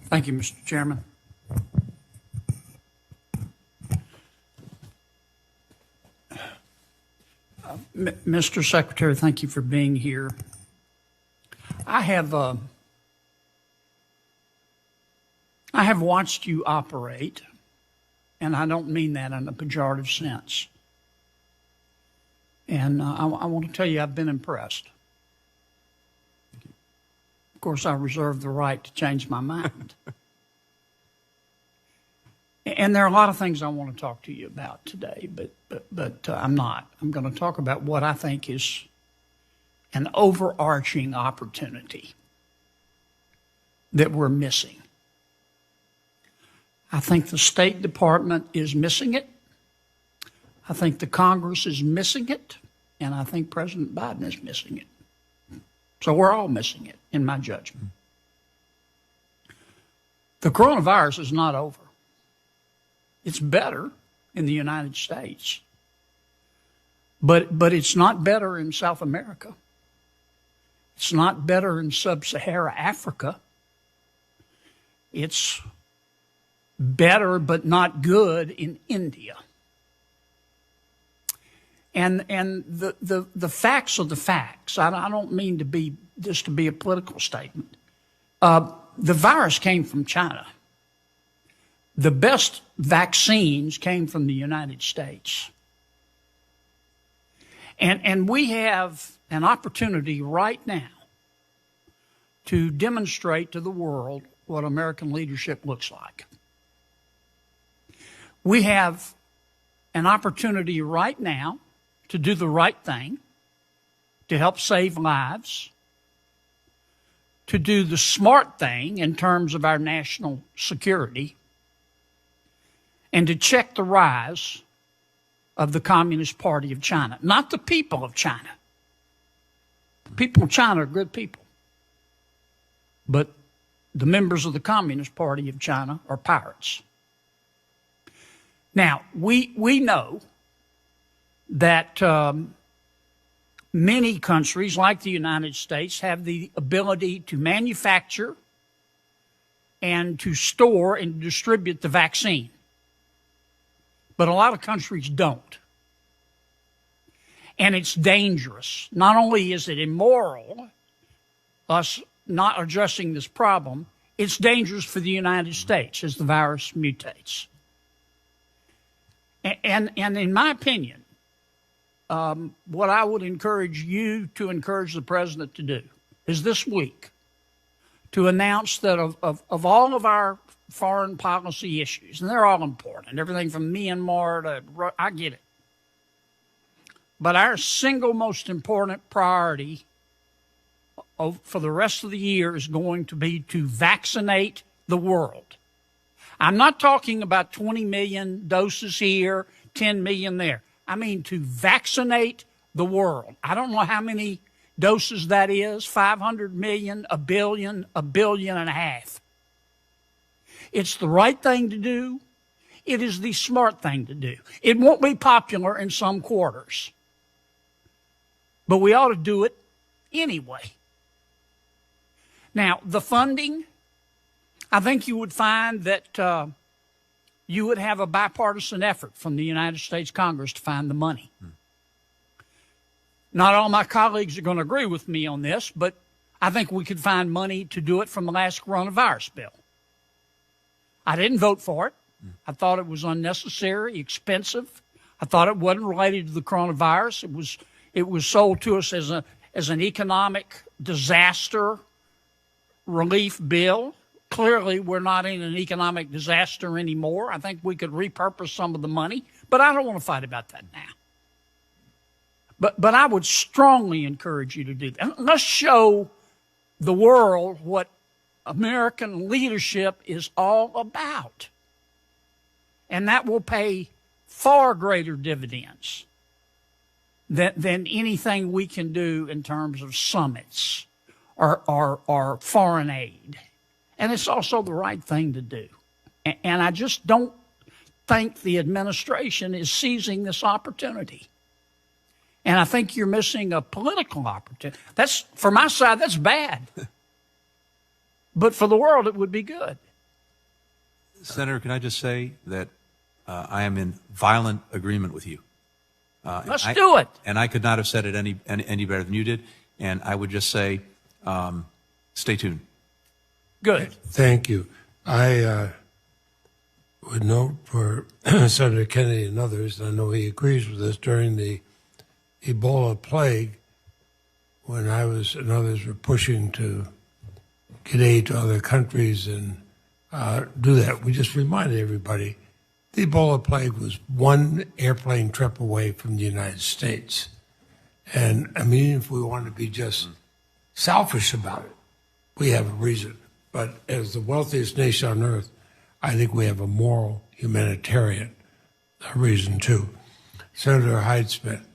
Thank you, Mr. Chairman. Mr. Secretary, thank you for being here. I have watched you operate, and I don't mean that in a pejorative sense. And I want to tell you, I've been impressed. Of course, I reserve the right to change my mind. And there are a lot of things I want to talk to you about today, but I'm not. I'm going to talk about what I think is an overarching opportunity that we're missing. I think the State Department is missing it. I think the Congress is missing it. And I think President Biden is missing it. So we're all missing it, in my judgment. The coronavirus is not over. It's better in the United States. But it's not better in South America. It's not better in sub-Saharan Africa. It's better but not good in India. And the facts are the facts. I don't mean to be this to be a political statement. The virus came from China. The best vaccines came from the United States. And we have an opportunity right now to demonstrate to the world what American leadership looks like. We have an opportunity right now to do the right thing, to help save lives, to do the smart thing in terms of our national security, and to check the rise of the Communist Party of China. Not the people of China. The people of China are good people. But the members of the Communist Party of China are pirates. Now, we know that many countries, like the United States, have the ability to manufacture and to store and distribute the vaccine. But a lot of countries don't. And it's dangerous. Not only is it immoral, us not addressing this problem, it's dangerous for the United States as the virus mutates. And in my opinion, what I would encourage you to encourage the president to do is this week to announce that of all of our foreign policy issues, and they're all important, everything from Myanmar to, I get it. But our single most important priority for the rest of the year is going to be to vaccinate the world. I'm not talking about 20 million doses here, 10 million there. I mean to vaccinate the world. I don't know how many doses that is, 500 million, a billion and a half. It's the right thing to do. It is the smart thing to do. It won't be popular in some quarters, but we ought to do it anyway. Now, the funding, I think you would find that you would have a bipartisan effort from the United States Congress to find the money. Not all my colleagues are going to agree with me on this, but I think we could find money to do it from the last coronavirus bill. I didn't vote for it. I thought it was unnecessary, expensive. I thought it wasn't related to the coronavirus. It was sold to us as an economic disaster relief bill. Clearly, we're not in an economic disaster anymore. I think we could repurpose some of the money, but I don't want to fight about that now. But I would strongly encourage you to do that. Let's show the world what American leadership is all about. And that will pay far greater dividends than anything we can do in terms of summits or foreign aid. And it's also the right thing to do. And I just don't think the administration is seizing this opportunity. And I think you're missing a political opportunity. That's, for my side, that's bad. But for the world, it would be good. Senator, can I just say that I am in violent agreement with you. Let's do it. And I could not have said it any better than you did. And I would just say, stay tuned. Good. Thank you. I would note for Senator Kennedy and others, and I know he agrees with us, during the Ebola plague, when I was and others were pushing to get aid to other countries and do that, we just reminded everybody the Ebola plague was one airplane trip away from the United States. And I mean, if we want to be just selfish about it, we have a reason. But as the wealthiest nation on earth, I think we have a moral humanitarian reason too. Senator Hyde-Smith,